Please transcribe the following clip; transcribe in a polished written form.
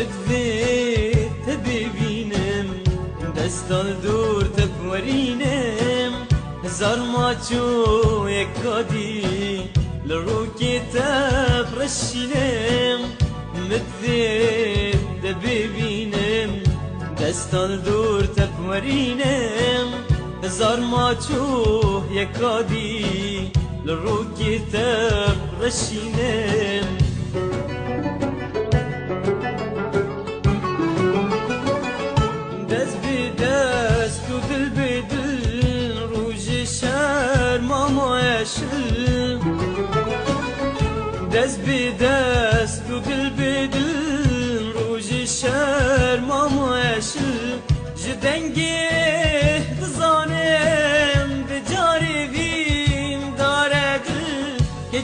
مدفيت ببینم دستان دور تبورینم هزار ماچو یکادی لرو کتاب رشینم مدفيت ببینم دستان دور تبورینم هزار ماچو یکادی لرو کتاب رشینم دست بدست و دل بدل روژ شهر مامایشل دست بدست و دل بدل روژ شهر مامایشل جدنگی دزانم دجاری ویم داره دل که